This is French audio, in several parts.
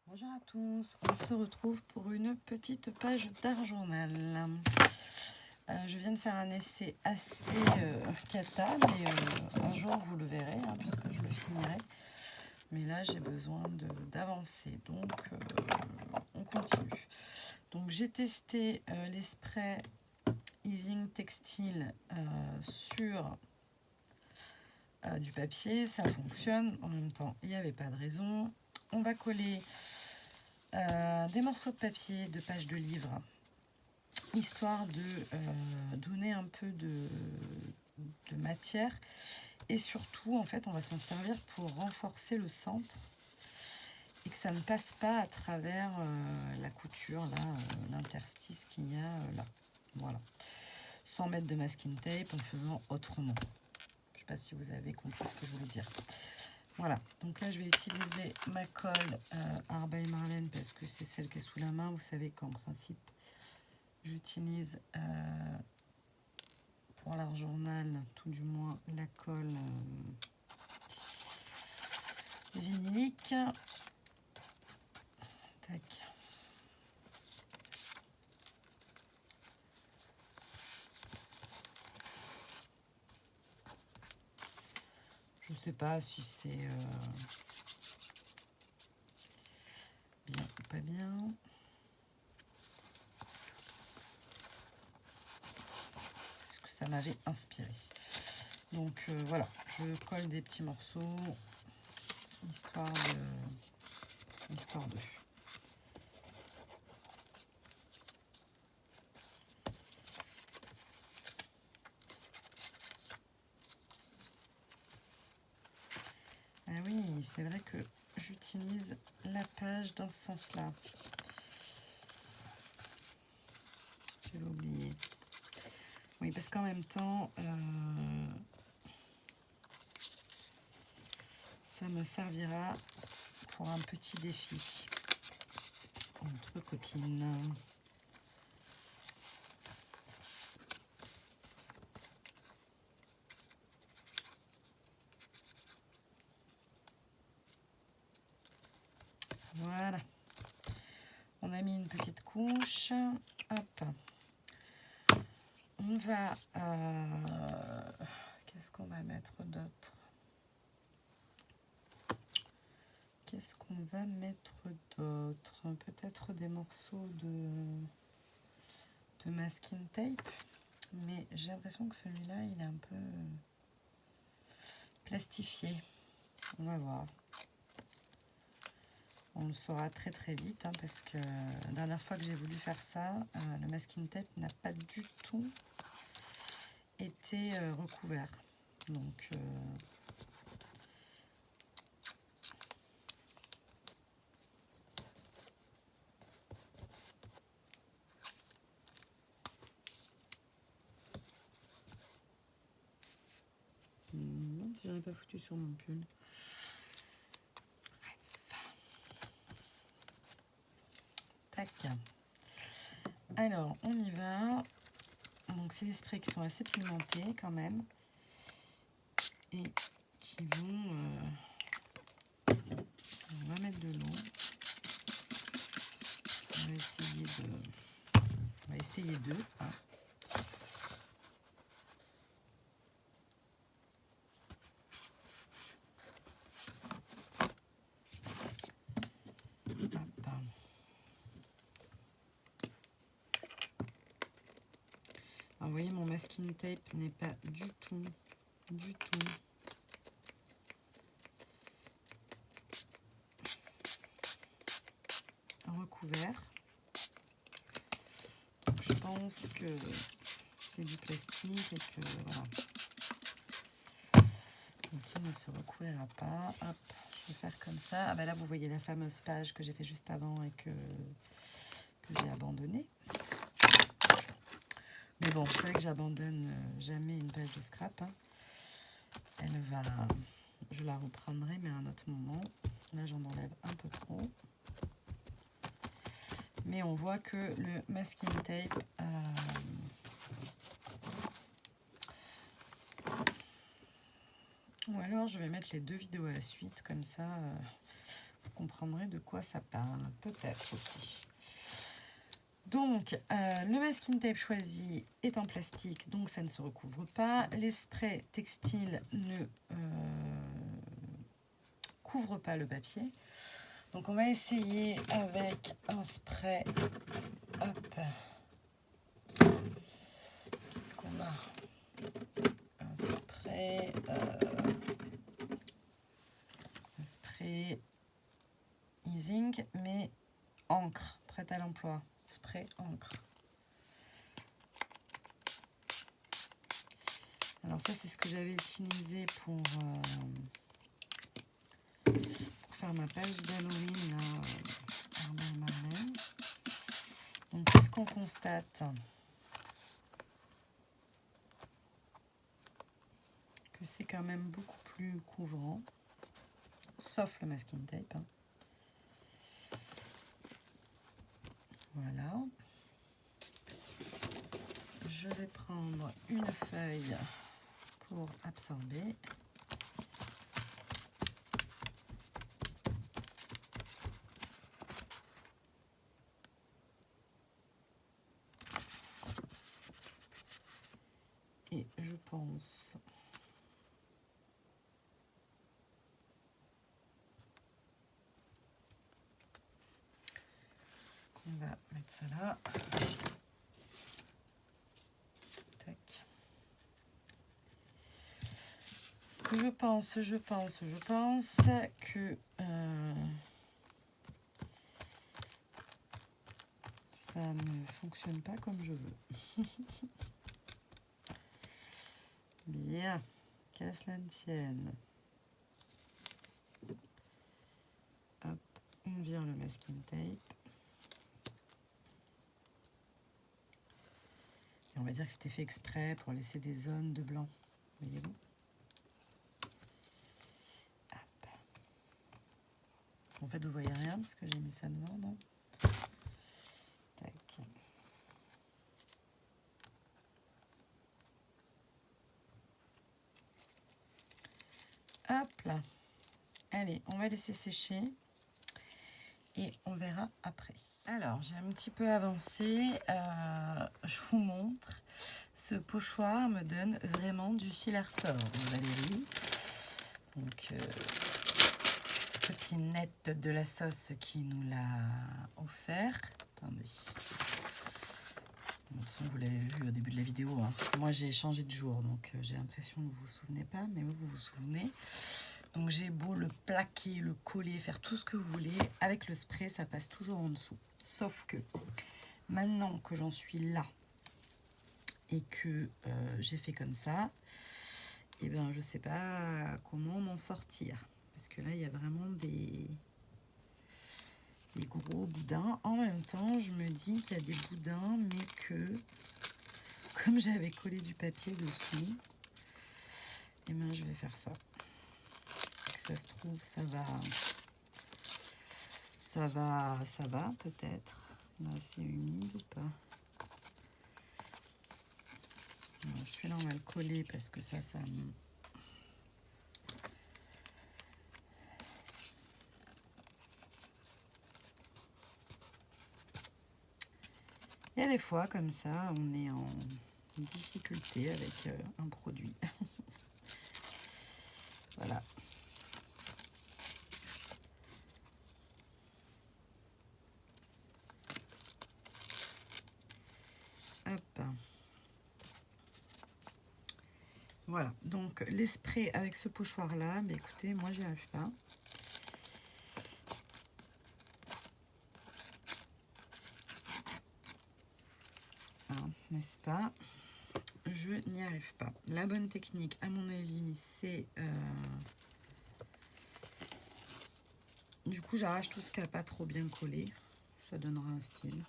Bonjour à tous, on se retrouve pour une petite page d'art journal. Je viens de faire un essai assez cata, mais un jour vous le verrez, hein, puisque je le finirai. Mais là j'ai besoin d'avancer, donc on continue. Donc j'ai testé les sprays Easing Textile sur du papier, ça fonctionne. En même temps, il n'y avait pas de raison. On va coller des morceaux de papier, de pages de livres, histoire de donner un peu de matière. Et surtout, en fait, on va s'en servir pour renforcer le centre et que ça ne passe pas à travers la couture, là, l'interstice qu'il y a là. Voilà. Sans mettre de masking tape, en faisant autrement. Je ne sais pas si vous avez compris ce que je voulais dire. Voilà, donc là je vais utiliser ma colle Art by Marlène parce que c'est celle qui est sous la main. Vous savez qu'en principe j'utilise pour l'art journal tout du moins la colle vinylique. Tac. Je sais pas si c'est bien ou pas bien. C'est ce que ça m'avait inspiré. Donc voilà, je colle des petits morceaux histoire de. Ah oui, c'est vrai que j'utilise la page dans ce sens-là. J'avais oublié. Oui, parce qu'en même temps, ça me servira pour un petit défi entre copines. Voilà. On a mis une petite couche. Hop. On va... qu'est-ce qu'on va mettre d'autre? Qu'est-ce qu'on va mettre d'autre? Peut-être des morceaux de masking tape. Mais j'ai l'impression que celui-là, il est un peu plastifié. On va voir. On le saura très très vite, hein, parce que la dernière fois que j'ai voulu faire ça, le masking tape n'a pas du tout été recouvert. Donc non, si j'en ai pas foutu sur mon pull. Tac. Alors, on y va. Donc, c'est des sprays qui sont assez pigmentés quand même. Et qui vont... on va mettre de l'eau. On va essayer d'eux. Hein. Alors, vous voyez, mon masking tape n'est pas du tout recouvert. Donc, je pense que c'est du plastique et que voilà. Donc, il ne se recouvrira pas. Hop, je vais faire comme ça. Ah ben là, vous voyez la fameuse page que j'ai fait juste avant et que j'ai abandonnée. Mais bon, c'est vrai que j'abandonne jamais une page de scrap. Hein. Je la reprendrai, mais à un autre moment. Là, j'en enlève un peu trop. Mais on voit que le masking tape ou alors je vais mettre les deux vidéos à la suite, comme ça vous comprendrez de quoi ça parle, peut-être aussi. Donc, le masking tape choisi est en plastique, donc ça ne se recouvre pas. Les sprays textiles ne couvrent pas le papier. Donc, on va essayer avec un spray. Hop. Qu'est-ce qu'on a? Un spray easing, mais encre, prête à l'emploi. Spray encre. Alors ça, c'est ce que j'avais utilisé pour faire ma page d'Halloween Armel Marlène. Donc, qu'est-ce qu'on constate? Que c'est quand même beaucoup plus couvrant, sauf le masking tape. Hein. Voilà. Je vais prendre une feuille pour absorber. Et je pense qu'on va mettre ça là. Tac. Je pense que ça ne fonctionne pas comme je veux. Bien, qu'à cela ne tienne. Hop, on vire le masking tape. Et on va dire que c'était fait exprès pour laisser des zones de blanc. Voyez-vous? Hop. En fait, vous voyez rien parce que j'ai mis ça devant, non? Tac. Hop là. Allez, on va laisser sécher et on verra après. Alors, j'ai un petit peu avancé. Je vous montre. Ce pochoir me donne vraiment du fil à retordre, Valérie. Donc, copinette de la sauce qui nous l'a offert. Attendez. De toute façon, vous l'avez vu au début de la vidéo. Hein. Moi, j'ai changé de jour, donc j'ai l'impression que vous vous souvenez pas, mais vous vous souvenez. Donc, j'ai beau le plaquer, le coller, faire tout ce que vous voulez. Avec le spray, ça passe toujours en dessous. Sauf que maintenant que j'en suis là et que j'ai fait comme ça, et ben je sais pas comment m'en sortir. Parce que là, il y a vraiment des gros boudins. En même temps, je me dis qu'il y a des boudins, mais que comme j'avais collé du papier dessous, et ben je vais faire ça. Que ça se trouve, ça va peut-être. Là, c'est humide ou pas? Celui-là, on va le coller parce que ça Il y a des fois, comme ça, on est en difficulté avec un produit. Voilà. Hop. Voilà. Donc, les sprays avec ce pochoir-là, mais écoutez, moi, j'y arrive pas. N'est-ce pas? Je n'y arrive pas. La bonne technique, à mon avis, c'est... Du coup, j'arrache tout ce qui n'a pas trop bien collé. Ça donnera un style.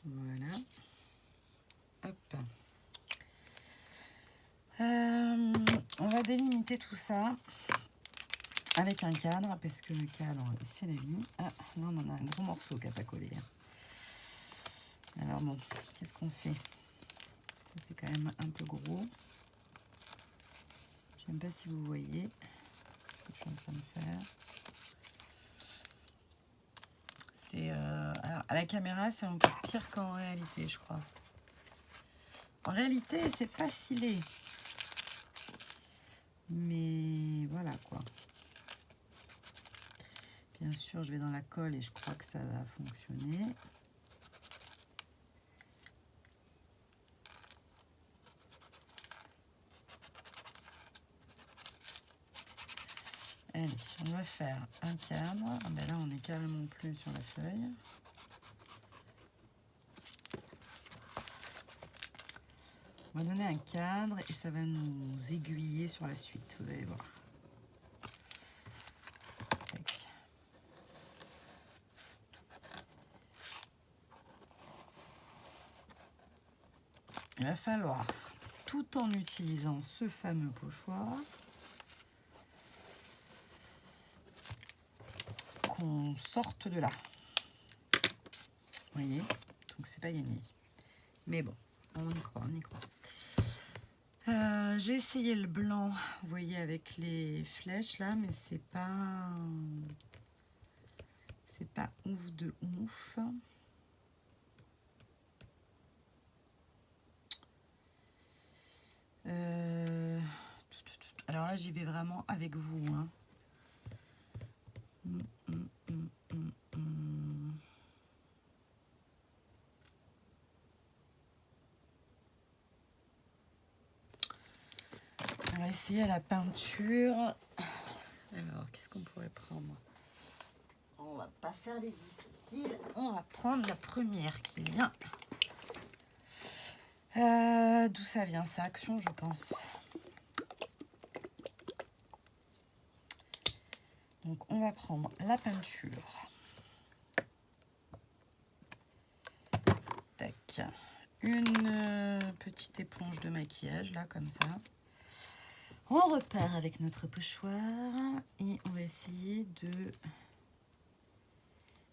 Voilà. Hop. On va délimiter tout ça avec un cadre, parce que le cadre, c'est la vie. Ah, là, on en a un gros morceau qui n'a pas collé. Alors bon, qu'est-ce qu'on fait? C'est quand même un peu gros. Je ne sais pas si vous voyez ce que je suis en train de faire. Alors, à la caméra, c'est encore pire qu'en réalité, je crois. En réalité, c'est pas si laid. Mais voilà quoi. Bien sûr, je vais dans la colle et je crois que ça va fonctionner. Allez, on va faire un cadre. Ah ben là, on est carrément plus sur la feuille. On va donner un cadre et ça va nous aiguiller sur la suite, vous allez voir. Tac. Il va falloir, tout en utilisant ce fameux pochoir, qu'on sorte de là. Vous voyez? Donc c'est pas gagné. Mais bon, on y croit, on y croit. J'ai essayé le blanc, vous voyez, avec les flèches là, mais c'est pas ouf de ouf. Alors là, j'y vais vraiment avec vous, hein. On va essayer à la peinture. Alors, qu'est-ce qu'on pourrait prendre? On va pas faire les difficiles. On va prendre la première qui vient. D'où ça vient? C'est Action, je pense. Donc, on va prendre la peinture. Tac. Une petite éponge de maquillage, là, comme ça. On repart avec notre pochoir et on va essayer de...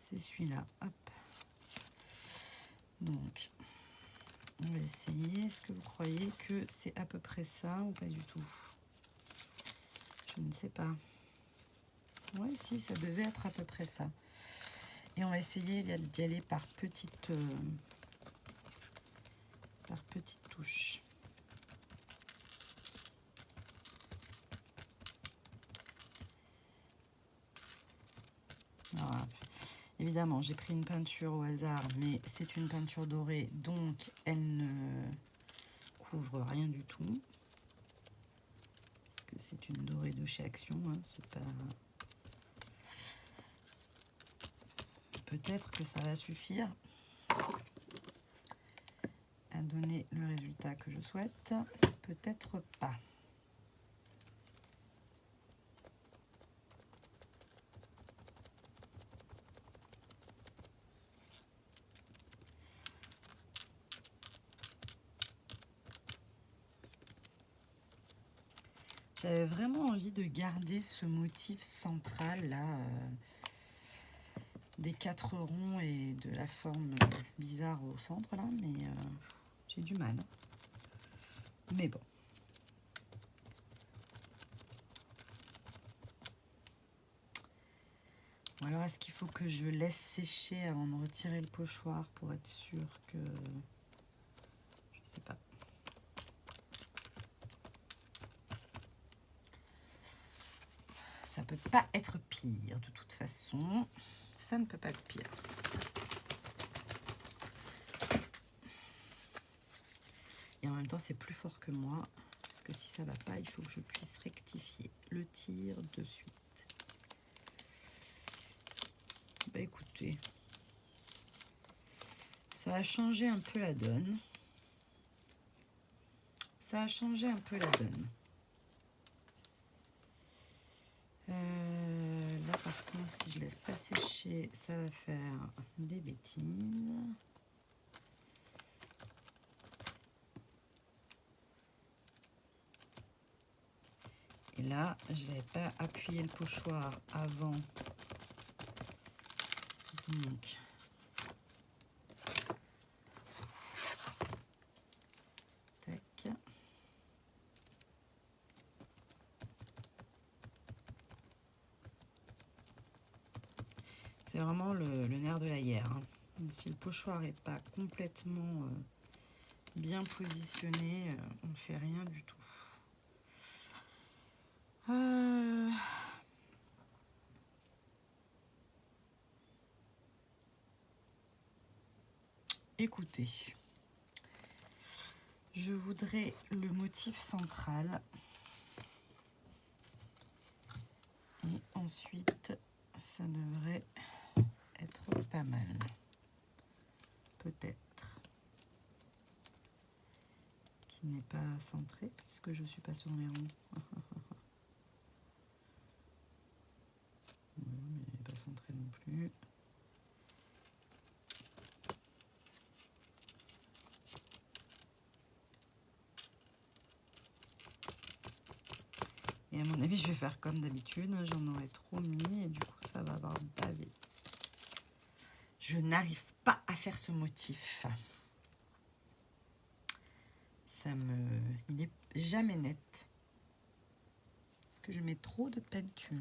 C'est celui-là, hop. Donc, on va essayer. Est-ce que vous croyez que c'est à peu près ça ou pas du tout? Je ne sais pas. Oui, si, ça devait être à peu près ça. Et on va essayer d'y aller par petites touches. Voilà. Évidemment, j'ai pris une peinture au hasard, mais c'est une peinture dorée, donc elle ne couvre rien du tout. Parce que c'est une dorée de chez Action, hein, c'est pas... Peut-être que ça va suffire à donner le résultat que je souhaite, peut-être pas. J'avais vraiment envie de garder ce motif central là, des 4 ronds et de la forme bizarre au centre là, mais j'ai du mal. Mais bon. Ou alors est-ce qu'il faut que je laisse sécher avant de retirer le pochoir pour être sûr que... Je sais pas. Ça peut pas être pire de toute façon. Ça ne peut pas être pire. Et en même temps, c'est plus fort que moi. Parce que si ça va pas, il faut que je puisse rectifier le tir de suite. Bah écoutez, ça a changé un peu la donne. Ça a changé un peu la donne. Là par contre, si je laisse pas sécher, ça va faire des bêtises. Et là, je n'avais pas appuyé le pochoir avant. Donc, C'est vraiment le nerf de la guerre. Hein. Si le pochoir n'est pas complètement bien positionné, on ne fait rien du tout. Écoutez, je voudrais le motif central. Et ensuite, ça devrait être pas mal. Peut-être. Qui n'est pas centré, puisque je ne suis pas sur les ronds. Non, mais il n'est pas centré non plus. Et à mon avis, je vais faire comme d'habitude. J'en aurais trop mis et du coup, ça va avoir bavé. Je n'arrive pas à faire ce motif. Il n'est jamais net. Parce que je mets trop de peinture.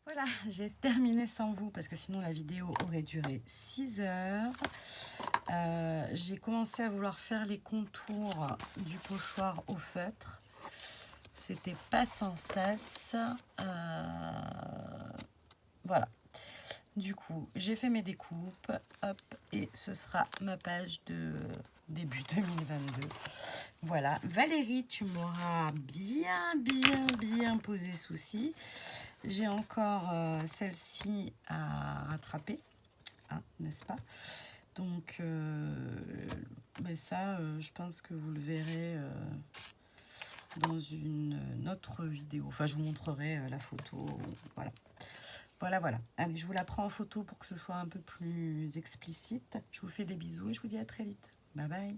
Voilà, j'ai terminé sans vous parce que sinon la vidéo aurait duré 6 heures. J'ai commencé à vouloir faire les contours du pochoir au feutre. C'était pas sans cesse. Voilà. Du coup, j'ai fait mes découpes. Hop, et ce sera ma page de début 2022. Voilà. Valérie, tu m'auras bien posé souci. J'ai encore celle-ci à rattraper. Ah, n'est-ce pas? Donc, mais ça, je pense que vous le verrez dans une autre vidéo. Enfin, je vous montrerai la photo. Voilà. Voilà. Allez, je vous la prends en photo pour que ce soit un peu plus explicite. Je vous fais des bisous et je vous dis à très vite. Bye bye.